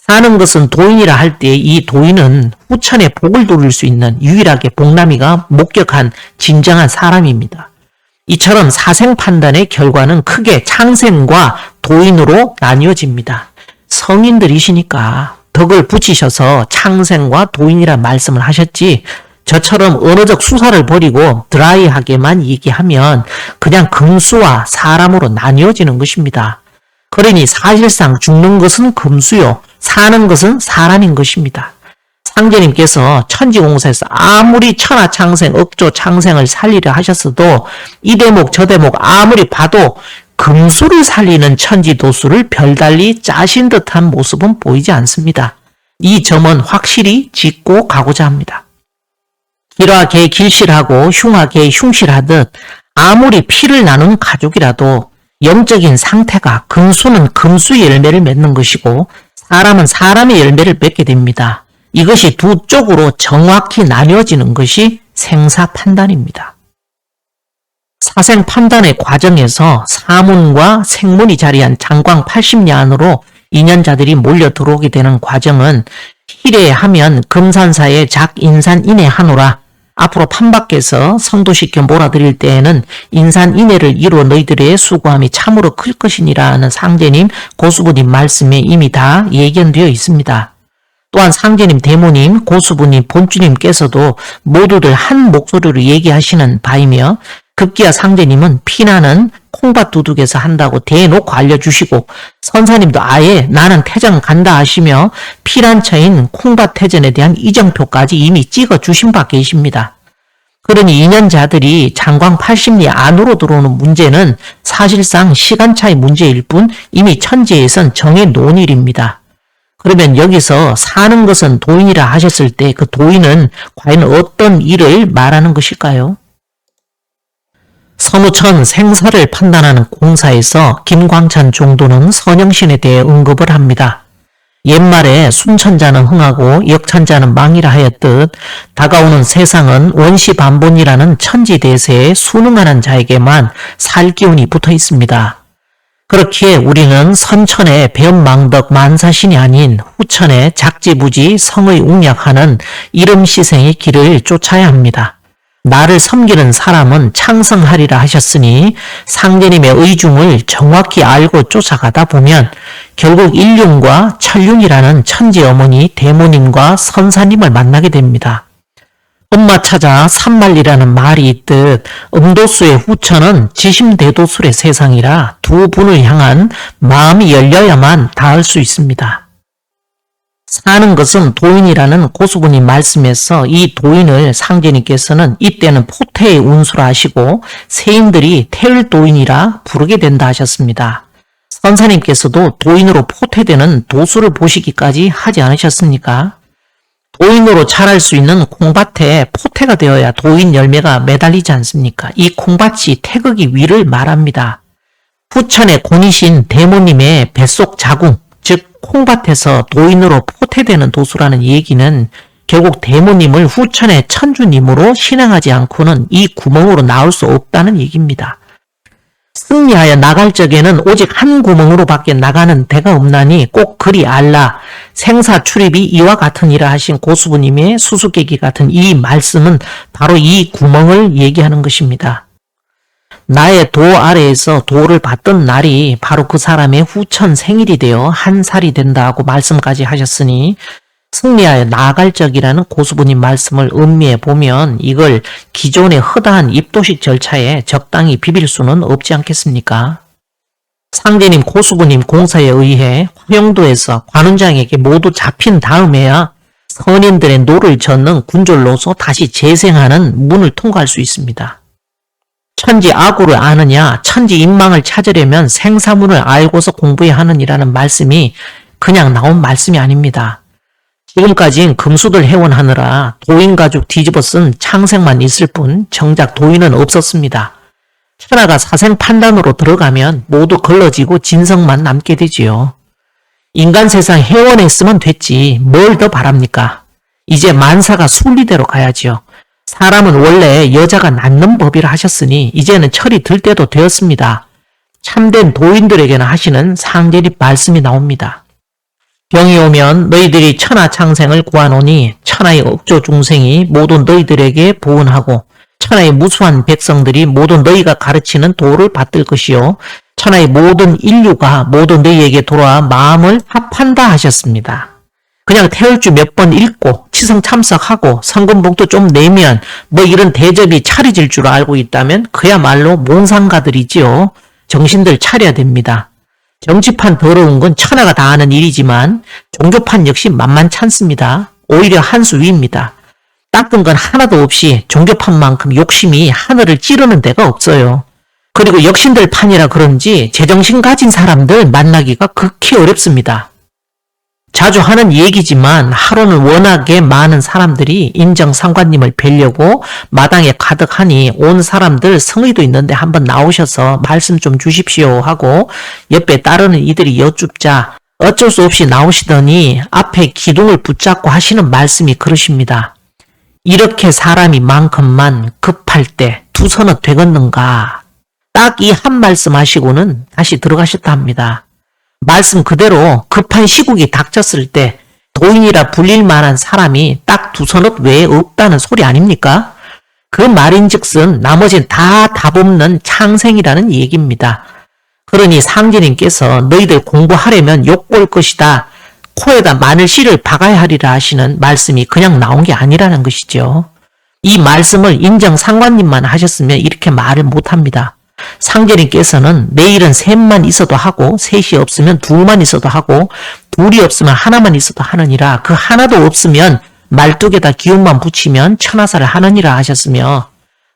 사는 것은 도인이라 할 때 이 도인은 후천의 복을 누릴 수 있는 유일하게 복남이가 목격한 진정한 사람입니다. 이처럼 사생 판단의 결과는 크게 창생과 도인으로 나뉘어집니다. 성인들이시니까 덕을 붙이셔서 창생과 도인이란 말씀을 하셨지 저처럼 언어적 수사를 버리고 드라이하게만 얘기하면 그냥 금수와 사람으로 나뉘어지는 것입니다. 그러니 사실상 죽는 것은 금수요, 사는 것은 사람인 것입니다. 상제님께서 천지공사에서 아무리 천하창생, 억조창생을 살리려 하셨어도 이 대목 저 대목 아무리 봐도 금수를 살리는 천지도수를 별달리 짜신 듯한 모습은 보이지 않습니다. 이 점은 확실히 짚고 가고자 합니다. 길화개 길실하고 흉화개 흉실하듯 아무리 피를 나눈 가족이라도 영적인 상태가 금수는 금수의 열매를 맺는 것이고 사람은 사람의 열매를 맺게 됩니다. 이것이 두 쪽으로 정확히 나뉘어지는 것이 생사판단입니다. 사생판단의 과정에서 사문과 생문이 자리한 장광 80리 안으로 인연자들이 몰려 들어오게 되는 과정은 희례하면 금산사의 작인산인해 하노라 앞으로 판밖에서 성도시켜 몰아들일 때에는 인산인해를 이루어 너희들의 수고함이 참으로 클 것이니라 하는 상제님, 고수부님 말씀에 이미 다 예견되어 있습니다. 또한 상제님, 대모님, 고수부님, 본주님께서도 모두들 한 목소리로 얘기하시는 바이며 급기야 상제님은 피나는 콩밭 두둑에서 한다고 대놓고 알려주시고 선사님도 아예 나는 태전 간다 하시며 피란처인 콩밭 태전에 대한 이정표까지 이미 찍어주신 바 계십니다. 그러니 인연자들이 장광 80리 안으로 들어오는 문제는 사실상 시간차의 문제일 뿐 이미 천지에선 정해놓은 일입니다. 그러면 여기서 사는 것은 도인이라 하셨을 때 그 도인은 과연 어떤 일을 말하는 것일까요? 선우천 생사를 판단하는 공사에서 김광찬 종도는 선영신에 대해 언급을 합니다. 옛말에 순천자는 흥하고 역천자는 망이라 하였듯 다가오는 세상은 원시반본이라는 천지대세에 순응하는 자에게만 살 기운이 붙어 있습니다. 그렇기에 우리는 선천의 변망덕 만사신이 아닌 후천의 작지부지 성의 웅약하는 이름시생의 길을 쫓아야 합니다. 나를 섬기는 사람은 창성하리라 하셨으니 상제님의 의중을 정확히 알고 쫓아가다 보면 결국 일륜과 천륜이라는 천지 어머니 대모님과 선사님을 만나게 됩니다. 엄마 찾아 산말리라는 말이 있듯 음도수의 후천은 지심대도술의 세상이라 두 분을 향한 마음이 열려야만 닿을 수 있습니다. 사는 것은 도인이라는 고수부님 말씀에서 이 도인을 상제님께서는 이때는 포태의 운수라 하시고 세인들이 태을도인이라 부르게 된다 하셨습니다. 선사님께서도 도인으로 포태되는 도수를 보시기까지 하지 않으셨습니까? 도인으로 자랄 수 있는 콩밭에 포태가 되어야 도인 열매가 매달리지 않습니까? 이 콩밭이 태극이 위를 말합니다. 후천의 권이신 대모님의 뱃속 자궁, 즉 콩밭에서 도인으로 포태되는 도수라는 얘기는 결국 대모님을 후천의 천주님으로 신앙하지 않고는 이 구멍으로 나올 수 없다는 얘기입니다. 승리하여 나갈 적에는 오직 한 구멍으로 밖에 나가는 데가 없나니 꼭 그리 알라. 생사 출입이 이와 같으니라 하신 고수부님의 수수께끼 같은 이 말씀은 바로 이 구멍을 얘기하는 것입니다. 나의 도 아래에서 도를 받던 날이 바로 그 사람의 후천 생일이 되어 한 살이 된다고 말씀까지 하셨으니 승리하여 나아갈 적이라는 고수부님 말씀을 음미해 보면 이걸 기존의 허다한 입도식 절차에 적당히 비빌 수는 없지 않겠습니까? 상제님 고수부님 공사에 의해 화영도에서 관원장에게 모두 잡힌 다음에야 선인들의 노를 젓는 군졸로서 다시 재생하는 문을 통과할 수 있습니다. 천지 아구를 아느냐, 천지 인망을 찾으려면 생사문을 알고서 공부해야 하느니라는 말씀이 그냥 나온 말씀이 아닙니다. 지금까진 금수들 해원하느라 도인가죽 뒤집어 쓴 창생만 있을 뿐 정작 도인은 없었습니다. 천하가 사생 판단으로 들어가면 모두 걸러지고 진성만 남게 되지요. 인간 세상 해원했으면 됐지 뭘 더 바랍니까? 이제 만사가 순리대로 가야지요. 사람은 원래 여자가 낳는 법이라 하셨으니 이제는 철이 들 때도 되었습니다. 참된 도인들에게는 하시는 상제립 말씀이 나옵니다. 병이 오면 너희들이 천하 창생을 구하노니 천하의 억조 중생이 모두 너희들에게 보은하고 천하의 무수한 백성들이 모두 너희가 가르치는 도를 받들 것이요 천하의 모든 인류가 모두 너희에게 돌아와 마음을 합한다 하셨습니다. 그냥 태울주 몇 번 읽고 치성 참석하고 성금복도 좀 내면 뭐 이런 대접이 차려질 줄 알고 있다면 그야말로 몽상가들이지요. 정신들 차려야 됩니다. 정치판 더러운 건 천하가 다 아는 일이지만 종교판 역시 만만치 않습니다. 오히려 한 수 위입니다. 닦은 건 하나도 없이 종교판만큼 욕심이 하늘을 찌르는 데가 없어요. 그리고 역신들 판이라 그런지 제정신 가진 사람들 만나기가 극히 어렵습니다. 자주 하는 얘기지만 하루는 워낙에 많은 사람들이 인정상관님을 뵈려고 마당에 가득하니 온 사람들 성의도 있는데 한번 나오셔서 말씀 좀 주십시오 하고 옆에 따르는 이들이 여쭙자 어쩔 수 없이 나오시더니 앞에 기둥을 붙잡고 하시는 말씀이 그러십니다. 이렇게 사람이 많건만 급할 때 두 손은 되겠는가? 딱 이 한 말씀 하시고는 다시 들어가셨다 합니다. 말씀 그대로 급한 시국이 닥쳤을 때 도인이라 불릴 만한 사람이 딱 두 손은 왜 없다는 소리 아닙니까? 그 말인즉슨 나머지는 다 답 없는 창생이라는 얘기입니다. 그러니 상제님께서 너희들 공부하려면 욕볼 것이다. 코에다 마늘 씨를 박아야 하리라 하시는 말씀이 그냥 나온 게 아니라는 것이죠. 이 말씀을 인정상관님만 하셨으면 이렇게 말을 못합니다. 상제님께서는 내일은 셋만 있어도 하고 셋이 없으면 둘만 있어도 하고 둘이 없으면 하나만 있어도 하느니라 그 하나도 없으면 말뚝에다 기운만 붙이면 천하사를 하느니라 하셨으며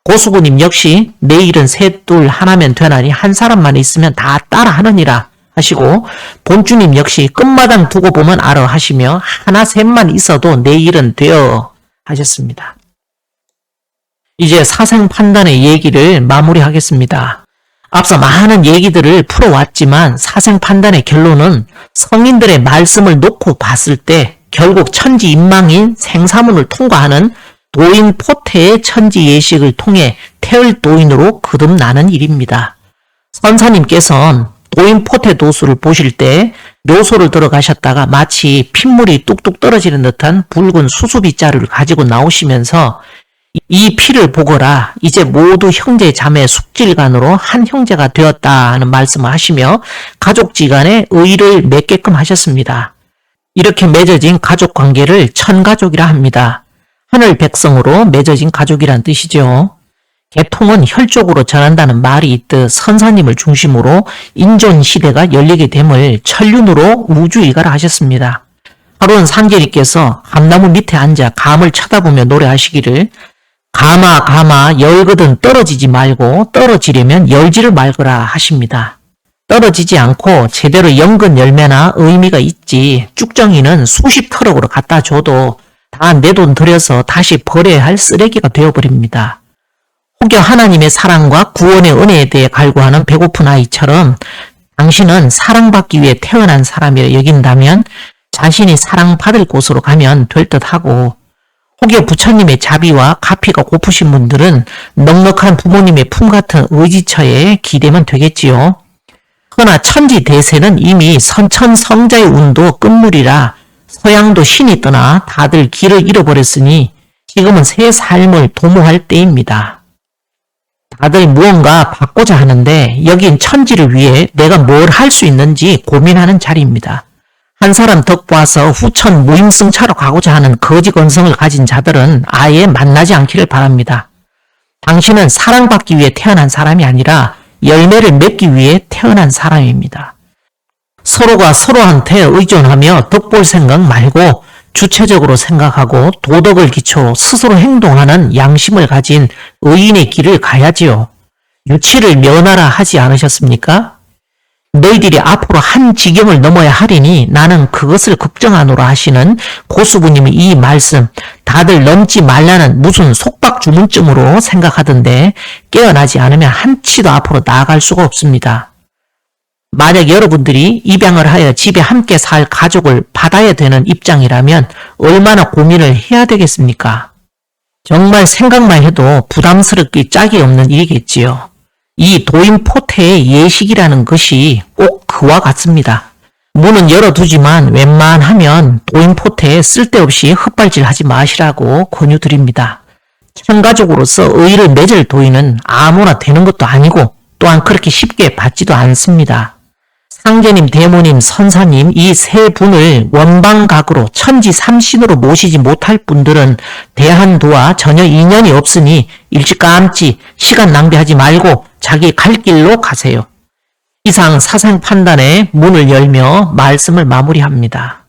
고수부님 역시 내일은 셋, 둘, 하나면 되나니 한 사람만 있으면 다 따라 하느니라 하시고 본주님 역시 끝마당 두고 보면 알아 하시며 하나 셋만 있어도 내일은 되어 하셨습니다. 이제 사생 판단의 얘기를 마무리하겠습니다. 앞서 많은 얘기들을 풀어왔지만 사생 판단의 결론은 성인들의 말씀을 놓고 봤을 때 결국 천지인망인 생사문을 통과하는 도인 포태의 천지예식을 통해 태을도인으로 거듭나는 일입니다. 선사님께서는 도인 포태 도수를 보실 때 묘소를 들어가셨다가 마치 핏물이 뚝뚝 떨어지는 듯한 붉은 수수비 자루를 가지고 나오시면서 이 피를 보거라. 이제 모두 형제 자매 숙질간으로 한 형제가 되었다는 말씀을 하시며 가족지간에 의를 맺게끔 하셨습니다. 이렇게 맺어진 가족 관계를 천가족이라 합니다. 하늘 백성으로 맺어진 가족이란 뜻이죠. 계통은 혈족으로 전한다는 말이 있듯 선사님을 중심으로 인존 시대가 열리게 됨을 천륜으로 우주이가라 하셨습니다. 하루는 상제리께서 감나무 밑에 앉아 감을 쳐다보며 노래하시기를 감아 감아 열거든 떨어지지 말고 떨어지려면 열지를 말거라 하십니다. 떨어지지 않고 제대로 연근 열매나 의미가 있지 쭉정이는 수십 트럭으로 갖다 줘도 다 내 돈 들여서 다시 버려야 할 쓰레기가 되어버립니다. 혹여 하나님의 사랑과 구원의 은혜에 대해 갈구하는 배고픈 아이처럼 당신은 사랑받기 위해 태어난 사람이라 여긴다면 자신이 사랑받을 곳으로 가면 될 듯하고 혹여 부처님의 자비와 가피가 고프신 분들은 넉넉한 부모님의 품 같은 의지처에 기대면 되겠지요. 그러나 천지 대세는 이미 선천성자의 운도 끝물이라 서양도 신이 떠나 다들 길을 잃어버렸으니 지금은 새 삶을 도모할 때입니다. 다들 무언가 받고자 하는데 여긴 천지를 위해 내가 뭘 할 수 있는지 고민하는 자리입니다. 한 사람 덕 봐서 후천 무임승차로 가고자 하는 거지 건성을 가진 자들은 아예 만나지 않기를 바랍니다. 당신은 사랑받기 위해 태어난 사람이 아니라 열매를 맺기 위해 태어난 사람입니다. 서로가 서로한테 의존하며 덕볼 생각 말고 주체적으로 생각하고 도덕을 기초로 스스로 행동하는 양심을 가진 의인의 길을 가야지요. 유치를 면하라 하지 않으셨습니까? 너희들이 앞으로 한 지경을 넘어야 하리니 나는 그것을 걱정하노라 하시는 고수부님의 이 말씀 다들 넘지 말라는 무슨 속박 주문쯤으로 생각하던데 깨어나지 않으면 한치도 앞으로 나아갈 수가 없습니다. 만약 여러분들이 입양을 하여 집에 함께 살 가족을 받아야 되는 입장이라면 얼마나 고민을 해야 되겠습니까? 정말 생각만 해도 부담스럽기 짝이 없는 일이겠지요. 이 도인포태의 예식이라는 것이 꼭 그와 같습니다. 문은 열어두지만 웬만하면 도인포태에 쓸데없이 헛발질하지 마시라고 권유드립니다. 천가족으로서 의를 맺을 도인은 아무나 되는 것도 아니고 또한 그렇게 쉽게 받지도 않습니다. 상제님, 대모님, 선사님 이 세 분을 원방각으로 천지 삼신으로 모시지 못할 분들은 대한도와 전혀 인연이 없으니 일찌감치 시간 낭비하지 말고 자기 갈 길로 가세요. 이상 사생판단의 문을 열며 말씀을 마무리합니다.